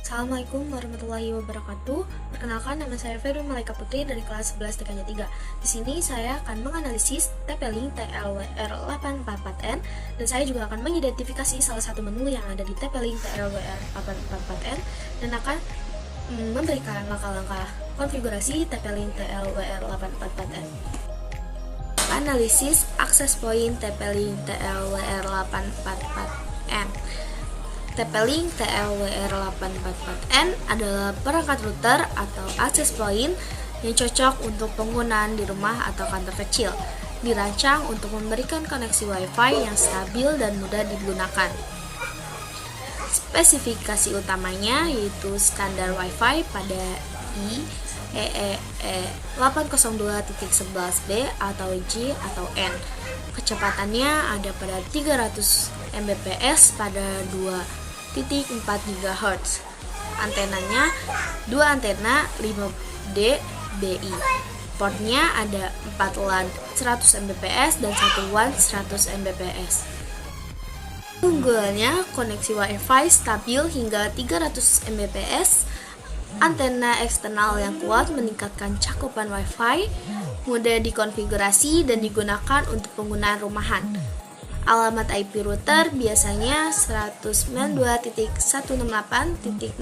Assalamualaikum warahmatullahi wabarakatuh. Perkenalkan, nama saya Febri Malaika Putri dari kelas 11 TKJ 3. Di sini saya akan menganalisis TP-Link TLWR844N dan saya juga akan mengidentifikasi salah satu menu yang ada di TP-Link TLWR844N dan akan memberikan langkah-langkah konfigurasi TP-Link TLWR844N. Analisis akses point TP-Link TLWR844N. TP-Link TLWR844N adalah perangkat router atau access point yang cocok untuk penggunaan di rumah atau kantor kecil. Dirancang untuk memberikan koneksi Wi-Fi yang stabil dan mudah digunakan. Spesifikasi utamanya yaitu standar Wi-Fi pada IEEE 802.11b atau J atau N. Kecepatannya ada pada 300 Mbps pada 2.4 GHz. Antenanya 2 antena 5dBi. Portnya ada 4 LAN 100 Mbps dan 1 WAN 100 Mbps. Keunggulannya koneksi Wi-Fi stabil hingga 300 Mbps. Antena eksternal yang kuat meningkatkan cakupan Wi-Fi, mudah dikonfigurasi dan digunakan untuk penggunaan rumahan. Alamat IP router biasanya 192.168.0.1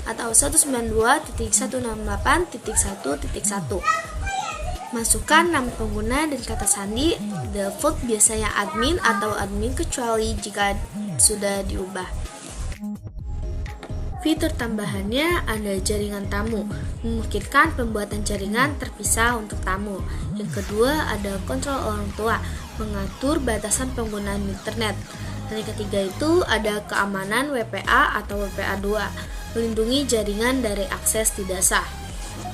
atau 192.168.1.1. Masukkan nama pengguna dan kata sandi. Default biasanya admin atau admin kecuali jika sudah diubah. Fitur tambahannya ada jaringan tamu, memungkinkan pembuatan jaringan terpisah untuk tamu. Yang kedua ada kontrol orang tua, mengatur batasan penggunaan internet. Dan yang ketiga itu ada keamanan WPA atau WPA2, melindungi jaringan dari akses tidak sah.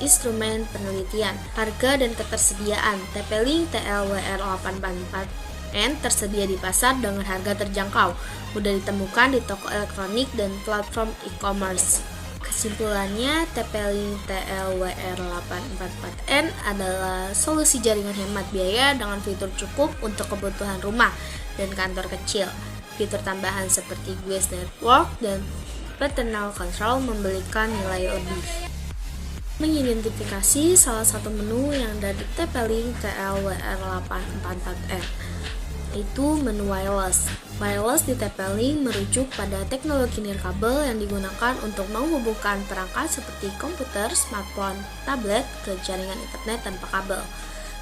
Instrumen penelitian, harga dan ketersediaan. TP-Link TLWR844N tersedia di pasar dengan harga terjangkau, mudah ditemukan di toko elektronik dan platform e-commerce. Kesimpulannya, TP-Link TLWR844N adalah solusi jaringan hemat biaya dengan fitur cukup untuk kebutuhan rumah dan kantor kecil. Fitur tambahan seperti Guest Network dan Parental Control memberikan nilai lebih. Mengidentifikasi salah satu menu yang ada di TP-Link TLWR844N, yaitu menu wireless. Wireless di TP-Link merujuk pada teknologi nirkabel yang digunakan untuk menghubungkan perangkat seperti komputer, smartphone, tablet ke jaringan internet tanpa kabel.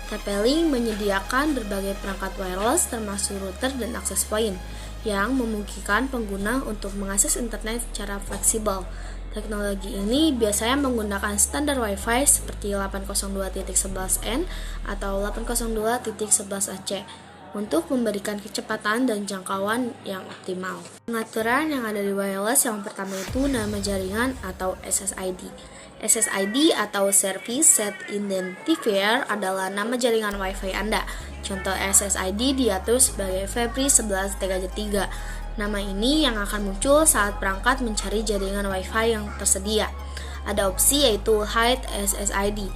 TP-Link menyediakan berbagai perangkat wireless termasuk router dan access point yang memungkinkan pengguna untuk mengakses internet secara fleksibel. Teknologi ini biasanya menggunakan standar Wi-Fi seperti 802.11n atau 802.11ac untuk memberikan kecepatan dan jangkauan yang optimal. Pengaturan yang ada di wireless yang pertama itu nama jaringan atau SSID. SSID atau Service Set Identifier adalah nama jaringan Wi-Fi Anda. Contoh SSID diatur sebagai Febri 11 TKJ 3. Nama ini yang akan muncul saat perangkat mencari jaringan Wi-Fi yang tersedia. Ada opsi yaitu Hide SSID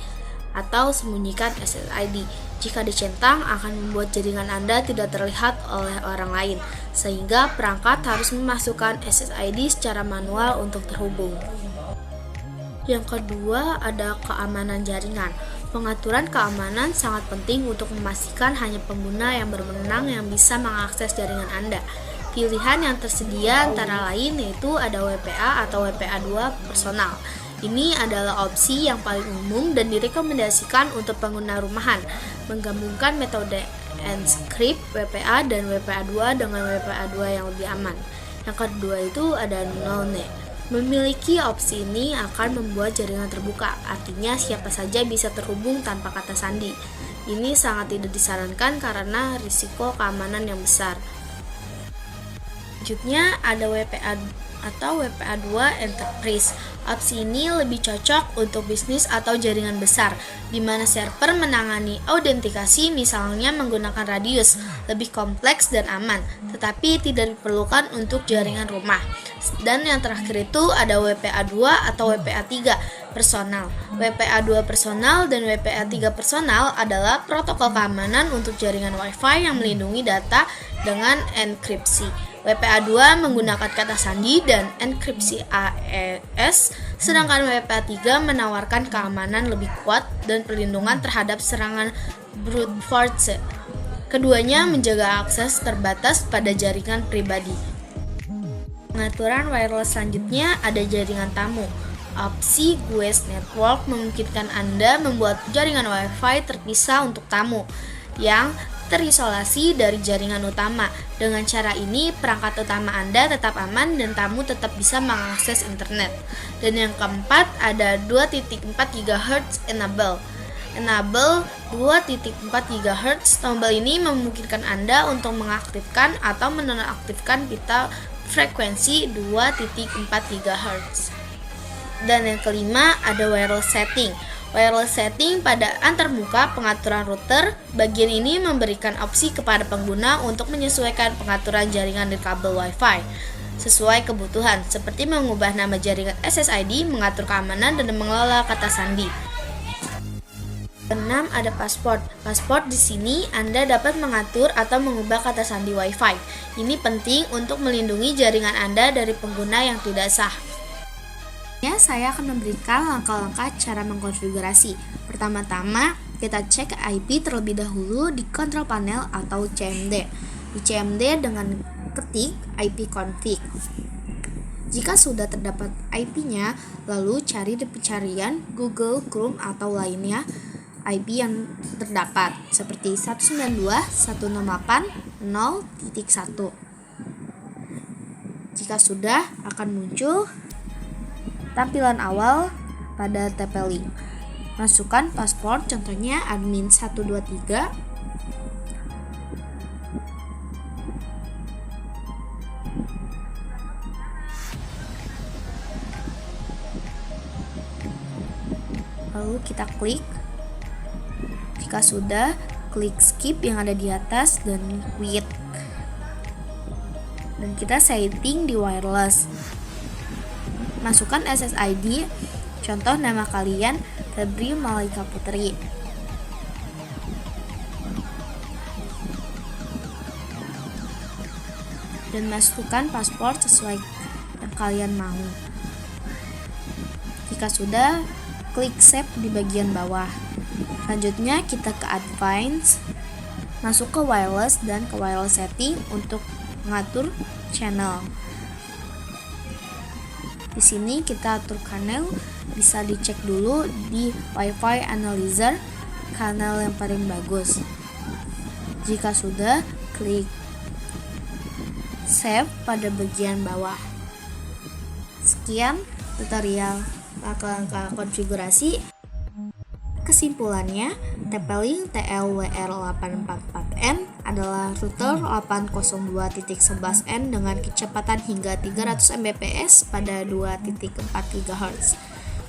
atau sembunyikan SSID. Jika dicentang akan membuat jaringan Anda tidak terlihat oleh orang lain, sehingga perangkat harus memasukkan SSID secara manual untuk terhubung. Yang kedua ada keamanan jaringan. Pengaturan keamanan sangat penting untuk memastikan hanya pengguna yang berwenang yang bisa mengakses jaringan Anda. Pilihan yang tersedia antara lain yaitu ada WPA atau WPA2 personal. Ini adalah opsi yang paling umum dan direkomendasikan untuk pengguna rumahan, menggabungkan metode encrypt WPA dan WPA2 dengan WPA2 yang lebih aman. Yang kedua itu ada no-net. Memiliki opsi ini akan membuat jaringan terbuka, artinya siapa saja bisa terhubung tanpa kata sandi. Ini sangat tidak disarankan karena risiko keamanan yang besar. Selanjutnya ada WPA atau WPA2 Enterprise. Opsi ini lebih cocok untuk bisnis atau jaringan besar, di mana server menangani autentikasi misalnya menggunakan radius, lebih kompleks dan aman, tetapi tidak diperlukan untuk jaringan rumah. Dan yang terakhir itu ada WPA2 atau WPA3 personal. WPA2 personal dan WPA3 personal adalah protokol keamanan untuk jaringan Wi-Fi yang melindungi data dengan enkripsi. WPA2 menggunakan kata sandi dan enkripsi AES, sedangkan WPA3 menawarkan keamanan lebih kuat dan perlindungan terhadap serangan brute force. Keduanya menjaga akses terbatas pada jaringan pribadi. Pengaturan wireless selanjutnya ada jaringan tamu. Opsi Guest Network memungkinkan Anda membuat jaringan Wi-Fi terpisah untuk tamu yang terisolasi dari jaringan utama. Dengan cara ini, perangkat utama Anda tetap aman dan tamu tetap bisa mengakses internet. Dan yang keempat, ada 2.4 GHz Enable. Enable 2.4 GHz, tombol ini memungkinkan Anda untuk mengaktifkan atau menonaktifkan pita frekuensi 2.4 GHz. Dan yang kelima, ada wireless setting. Wireless setting pada antarmuka pengaturan router. Bagian ini memberikan opsi kepada pengguna untuk menyesuaikan pengaturan jaringan nirkabel Wi-Fi sesuai kebutuhan, seperti mengubah nama jaringan SSID, mengatur keamanan, dan mengelola kata sandi. 6. Ada password. Password di sini Anda dapat mengatur atau mengubah kata sandi Wi-Fi. Ini penting untuk melindungi jaringan Anda dari pengguna yang tidak sah. Saya akan memberikan langkah-langkah cara mengkonfigurasi. Pertama-tama, kita cek IP terlebih dahulu di control panel atau CMD. Di CMD dengan ketik IP config. Jika sudah terdapat IP-nya, lalu cari di pencarian Google, Chrome, atau lainnya IP yang terdapat, seperti 192.168.0.1. Jika sudah, akan muncul tampilan awal pada TP-Link. Masukkan password, contohnya admin 123. Lalu kita klik. Jika sudah, klik skip yang ada di atas dan quit. Dan kita setting di wireless. Masukkan SSID, contoh nama kalian Febri Malaika Putri. Dan masukkan password sesuai yang kalian mau. Jika sudah, klik save di bagian bawah. Selanjutnya kita ke advanced, masuk ke wireless dan ke wireless setting untuk mengatur channel. Di sini kita atur kanal, bisa dicek dulu di Wi-Fi Analyzer kanal yang paling bagus. Jika sudah, klik save pada bagian bawah. Sekian tutorial langkah-langkah konfigurasi. Kesimpulannya, TP-Link TLWR844N adalah router 802.11n dengan kecepatan hingga 300 Mbps pada 2.4 GHz.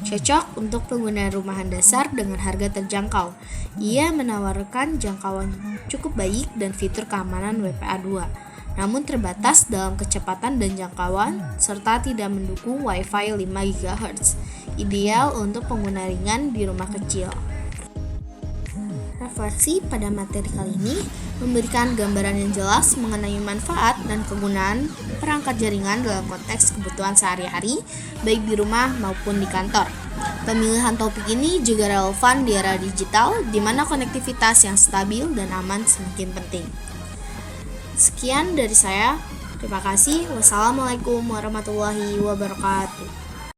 Cocok untuk pengguna rumahan dasar dengan harga terjangkau. Ia menawarkan jangkauan cukup baik dan fitur keamanan WPA2, namun terbatas dalam kecepatan dan jangkauan serta tidak mendukung Wi-Fi 5 GHz. Ideal untuk pengguna ringan di rumah kecil. Refleksi pada materi kali ini memberikan gambaran yang jelas mengenai manfaat dan kegunaan perangkat jaringan dalam konteks kebutuhan sehari-hari, baik di rumah maupun di kantor. Pemilihan topik ini juga relevan di era digital, di mana konektivitas yang stabil dan aman semakin penting. Sekian dari saya. Terima kasih. Wassalamualaikum warahmatullahi wabarakatuh.